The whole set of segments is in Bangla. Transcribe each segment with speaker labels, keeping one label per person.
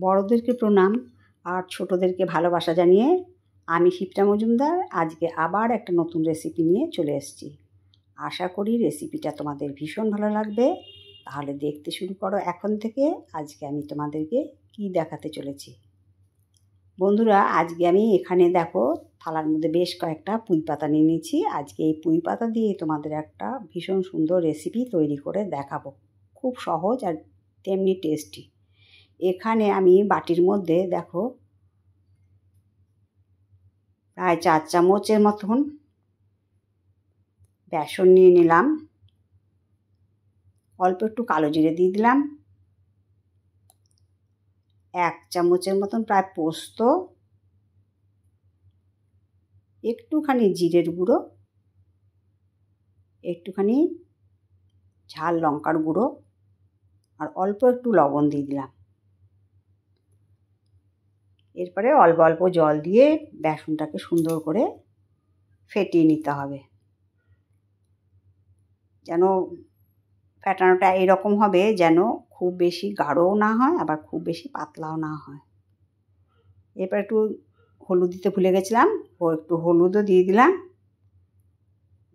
Speaker 1: বড়দেরকে প্রণাম আর ছোটদেরকে ভালোবাসা জানিয়ে আমি শিপ্রা মজুমদার আজকে আবার একটা নতুন রেসিপি নিয়ে চলে এসেছি। আশা করি রেসিপিটা তোমাদের ভীষণ ভালো লাগবে। তাহলে দেখতে শুরু করো এখন থেকে। আজকে আমি তোমাদেরকে কি দেখাতে চলেছি। বন্ধুরা, আজকে আমি এখানে দেখো থালার মধ্যে বেশ কয়েকটা পুঁই পাতা নিয়ে নিয়েছি। আজকে এই পুঁই পাতা দিয়ে তোমাদের একটা ভীষণ সুন্দর রেসিপি তৈরি করে দেখাবো। খুব সহজ আর তেমনি টেস্টি। এখানে আমি বাটির মধ্যে দেখো প্রায় 4 চামচের মতন বেসন নিয়ে নিলাম। অল্প একটু কালো জিরে দিয়ে দিলাম। 1 চামচের মতন প্রায় পোস্ত, একটুখানি জিরের গুঁড়ো, একটুখানি ঝাল লঙ্কার গুঁড়ো আর অল্প একটু লবণ দিয়ে দিলাম। এরপরে অল্প অল্প জল দিয়ে বেসনটাকে সুন্দর করে ফেটিয়ে নিতে হবে, যেন ফেটানোটা এরকম হবে যেন খুব বেশি গাঢ়ও না হয় আবার খুব বেশি পাতলাও না হয়। এরপর একটু হলুদ দিতে ভুলে গেছিলাম, একটু হলুদও দিয়ে দিলাম।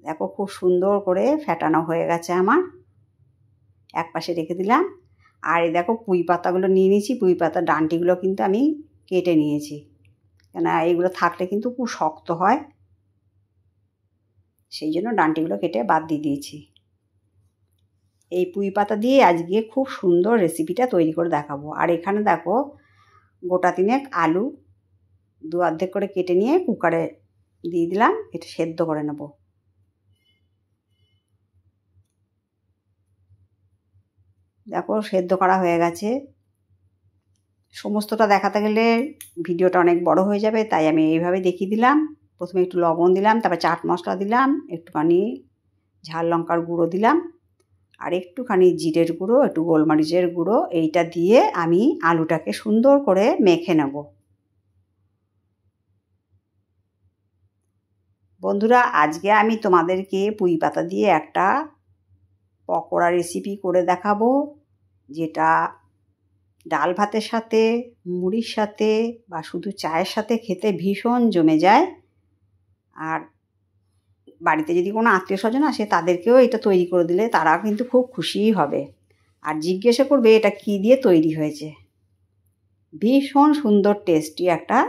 Speaker 1: দেখো খুব সুন্দর করে ফেটানো হয়ে গেছে আমার। এক পাশে রেখে দিলাম। আর এই দেখো পুঁই পাতাগুলো নিয়ে নিয়েছি। পুঁই পাতার ডাঁটিগুলো কিন্তু আমি কেটে নিয়েছি, কেন এইগুলো থাকলে কিন্তু খুব শক্ত হয়, সেই জন্য ডাঁটিগুলো কেটে বাদ দিয়ে দিয়েছি। এই পুঁই পাতা দিয়ে আজকে খুব সুন্দর রেসিপিটা তৈরি করে দেখাবো। আর এখানে দেখো গোটা 3 আলু 2 অর্ধেক করে কেটে নিয়ে কুকারে দিয়ে দিলাম, এটা সেদ্ধ করে নেব। দেখো সেদ্ধ করা হয়ে গেছে। সমস্তটা দেখাতে গেলে ভিডিওটা অনেক বড় হয়ে যাবে, তাই আমি এইভাবে দেখিয়ে দিলাম। প্রথমে একটু লবণ দিলাম, তারপর চাট মশলা দিলাম, একটুখানি ঝাল লঙ্কার গুঁড়ো দিলাম আর একটুখানি জিরের গুঁড়ো, একটু গোলমরিচের গুঁড়ো। এইটা দিয়ে আমি আলুটাকে সুন্দর করে মেখে নেব। বন্ধুরা, আজকে আমি তোমাদেরকে পুঁই পাতা দিয়ে একটা পকোড়া রেসিপি করে দেখাবো, যেটা ডাল ভাতের সাথে, মুড়ির সাথে বা শুধু চায়ের সাথে খেতে ভীষণ জমে যায়। আর বাড়িতে যদি কোনো আত্মীয় স্বজন আসে তাদেরকেও এটা তৈরি করে দিলে তারা কিন্তু খুব খুশিই হবে আর জিজ্ঞাসা করবে এটা কী দিয়ে তৈরি হয়েছে। ভীষণ সুন্দর টেস্টি একটা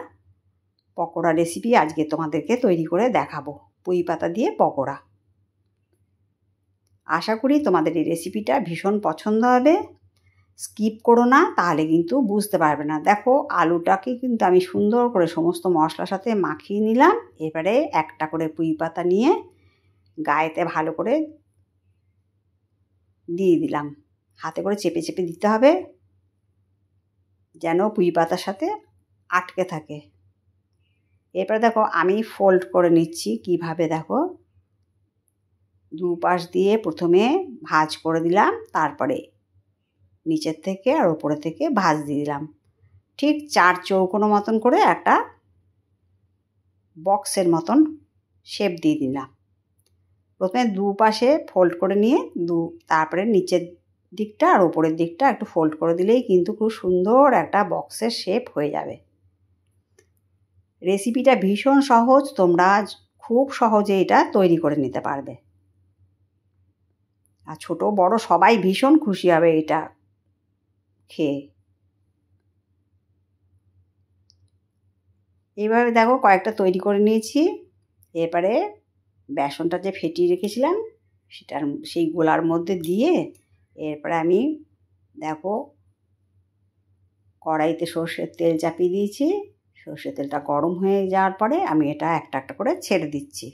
Speaker 1: পকোড়া রেসিপি আজকে তোমাদেরকে তৈরি করে দেখাবো, পুঁই পাতা দিয়ে পকোড়া। আশা করি তোমাদের এই রেসিপিটা ভীষণ পছন্দ হবে। স্কিপ করো না, তাহলে কিন্তু বুঝতে পারবে না। দেখো আলুটাকে কিন্তু আমি সুন্দর করে সমস্ত মশলার সাথে মাখিয়ে নিলাম। এবারে একটা করে পুঁই পাতা নিয়ে গায়েতে ভালো করে দিয়ে দিলাম। হাতে করে চেপে চেপে দিতে হবে যেন পুঁই পাতার সাথে আটকে থাকে। এরপরে দেখো আমি ফোল্ড করে নিচ্ছি কিভাবে। দেখো দুপাশ দিয়ে প্রথমে ভাঁজ করে দিলাম, তারপরে নিচের থেকে আর ওপরে থেকে ভাঁজ দিয়ে দিলাম। ঠিক 4 চৌকোনো মতন করে একটা বক্সের মতন শেপ দিয়ে দিলাম। প্রথমে দুপাশে ফোল্ড করে নিয়ে তারপরে নিচের দিকটা আর ওপরের দিকটা একটু ফোল্ড করে দিলেই কিন্তু খুব সুন্দর একটা বক্সের শেপ হয়ে যাবে। রেসিপিটা ভীষণ সহজ, তোমরা খুব সহজে এটা তৈরি করে নিতে পারবে। আর ছোট বড় সবাই ভীষণ খুশি হবে এটা খেয়ে। এইভাবে দেখো কয়েকটা তৈরি করে নিয়েছি। এরপরে বেসনটা যে ফেটিয়ে রেখেছিলাম সেই গোলার মধ্যে দিয়ে এরপরে আমি দেখো কড়াইতে সর্ষের তেল চাপিয়ে দিয়েছি। সর্ষের তেলটা গরম হয়ে যাওয়ার পরে আমি এটা একটা একটা করে ছেড়ে দিচ্ছি।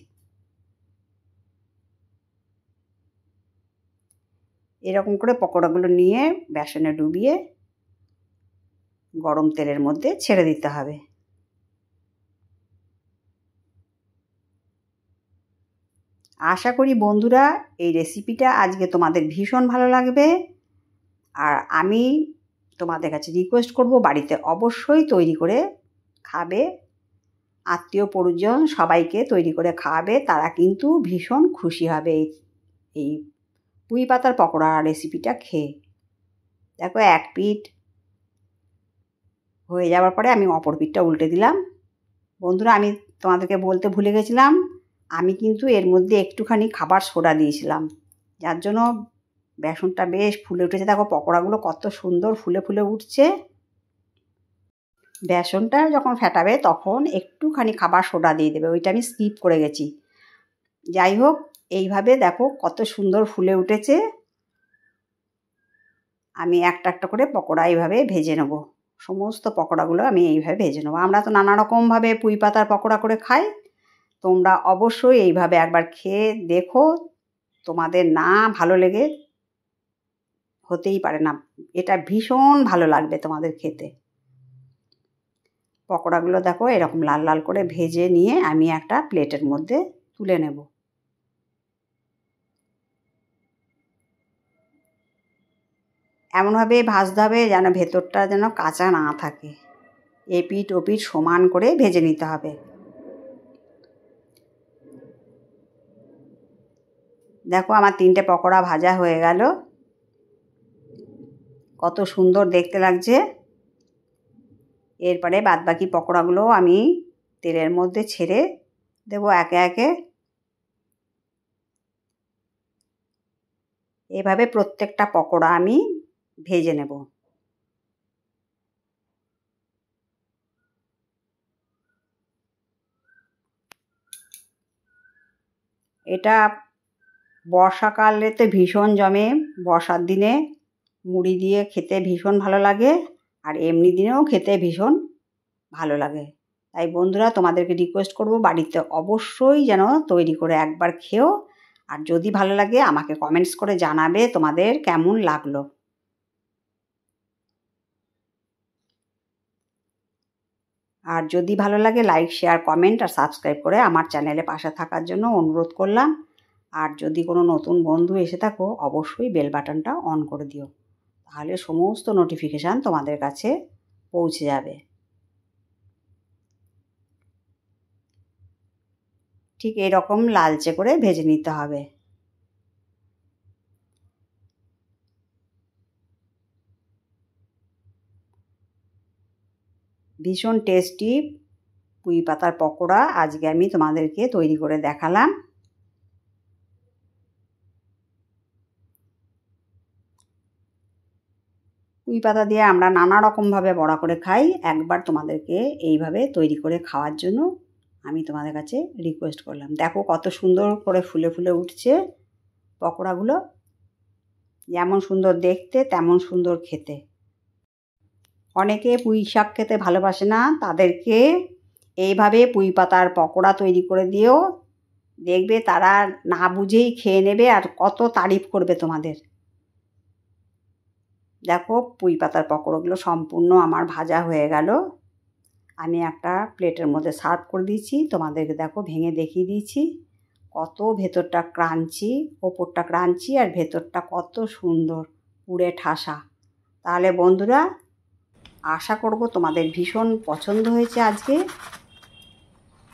Speaker 1: এরকম করে পকোড়াগুলো নিয়ে বেসনে ডুবিয়ে গরম তেলের মধ্যে ছেড়ে দিতে হবে। আশা করি বন্ধুরা এই রেসিপিটা আজকে তোমাদের ভীষণ ভালো লাগবে। আর আমি তোমাদের কাছে রিকোয়েস্ট করব বাড়িতে অবশ্যই তৈরি করে খাবে। আত্মীয় পরিজন সবাইকে তৈরি করে খাওয়াবে, তারা কিন্তু ভীষণ খুশি হবে এই পুঁই পাতার পকোড়া রেসিপিটা খেয়ে। দেখো এক পিঠ হয়ে যাওয়ার পরে আমি অপর পিঠটা উল্টে দিলাম। বন্ধুরা, আমি তোমাদেরকে বলতে ভুলে গেছিলাম, আমি কিন্তু এর মধ্যে একটুখানি খাবার সোডা দিয়েছিলাম, যার জন্য বেসনটা বেশ ফুলে উঠেছে। দেখো পকোড়াগুলো কত সুন্দর ফুলে ফুলে উঠছে। বেসনটা যখন ফেটাবে তখন একটুখানি খাবার সোডা দিয়ে দেবে, ওইটা আমি স্কিপ করে গেছি। যাই হোক, এইভাবে দেখো কত সুন্দর ফুলে উঠেছে। আমি একটা একটা করে পকোড়া এইভাবে ভেজে নেব। সমস্ত পকোড়াগুলো আমি এইভাবে ভেজে নেবো। আমরা তো নানা রকমভাবে পুঁই পাতার পকোড়া করে খাই, তোমরা অবশ্যই এইভাবে একবার খেয়ে দেখো। তোমাদের না ভালো লেগে হতেই পারে না, এটা ভীষণ ভালো লাগবে তোমাদের খেতে। পকোড়াগুলো দেখো এরকম লাল লাল করে ভেজে নিয়ে আমি একটা প্লেটের মধ্যে তুলে নেব। এমনভাবে ভাজতে হবে যেন ভেতরটা যেন কাঁচা না থাকে। এপিঠ ওপিঠ সমান করে ভেজে নিতে হবে। দেখো আমার 3টে পকোড়া ভাজা হয়ে গেল, কত সুন্দর দেখতে লাগছে। এরপরে বাদবাকি পকোড়াগুলো আমি তেলের মধ্যে ছেড়ে দেব একে একে। এভাবে প্রত্যেকটা পকোড়া আমি ভেজে নেব। এটা বর্ষাকালেতে ভীষণ জমে, বর্ষার দিনে মুড়ি দিয়ে খেতে ভীষণ ভালো লাগে, আর এমনি দিনেও খেতে ভীষণ ভালো লাগে। তাই বন্ধুরা, তোমাদেরকে রিকোয়েস্ট করব বাড়িতে অবশ্যই যেন তৈরি করে একবার খেও, আর যদি ভালো লাগে আমাকে কমেন্টস করে জানাবে তোমাদের কেমন লাগলো। আর যদি ভালো লাগে লাইক শেয়ার কমেন্ট আর সাবস্ক্রাইব করে আমার চ্যানেলে পাশে থাকার জন্য অনুরোধ করলাম। আর যদি কোনো নতুন বন্ধু এসে থাকো অবশ্যই বেল বাটনটা অন করে দিও, তাহলে সমস্ত নোটিফিকেশান তোমাদের কাছে পৌঁছে যাবে। ঠিক এরকম লালচে করে ভেজে নিতে হবে। ভীষণ টেস্টি পুঁই পাতার পকোড়া আজকে আমি তোমাদেরকে তৈরি করে দেখালাম। পুঁই পাতা দিয়ে আমরা নানা রকমভাবে বড়া করে খাই, একবার তোমাদেরকে এইভাবে তৈরি করে খাওয়ার জন্য আমি তোমাদের কাছে রিকোয়েস্ট করলাম। দেখো কত সুন্দর করে ফুলে ফুলে উঠছে পকোড়াগুলো, যেমন সুন্দর দেখতে তেমন সুন্দর খেতে। অনেকে পুঁই শাক খেতে ভালোবাসে না, তাদেরকে এইভাবে পুঁই পাতার পকোড়া তৈরি করে দিও, দেখবে তারা না বুঝেই খেয়ে নেবে আর কত তারিফ করবে তোমাদের। দেখো পুঁই পাতার পকোড়াগুলো সম্পূর্ণ আমার ভাজা হয়ে গেল, আমি একটা প্লেটের মধ্যে সার্ভ করে দিয়েছি। তোমাদেরকে দেখো ভেঙে দেখিয়ে দিয়েছি, কত ভেতরটা ক্রাঞ্চি, ওপরটা ক্রাঞ্চি আর ভেতরটা কত সুন্দর পুড়ে ঠাসা। তাহলে বন্ধুরা, আশা করব তোমাদের ভীষণ পছন্দ হয়েছে। আজকে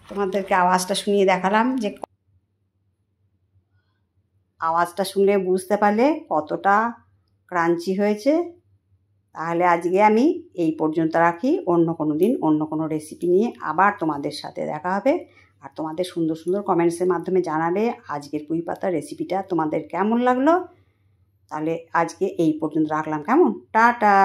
Speaker 1: তোমাদেরকে আওয়াজটা শুনিয়ে দেখালাম, যে আওয়াজটা শুনে বুঝতে পারলে কতটা ক্রাঞ্চি হয়েছে। তাহলে আজকে আমি এই পর্যন্ত রাখি, অন্য কোনো দিন অন্য কোনো রেসিপি নিয়ে আবার তোমাদের সাথে দেখা হবে। আর তোমাদের সুন্দর সুন্দর কমেন্টসের মাধ্যমে জানাবে আজকের পুঁই পাতার রেসিপিটা তোমাদের কেমন লাগলো। তাহলে আজকে এই পর্যন্ত রাখলাম, কেমন? টাটা।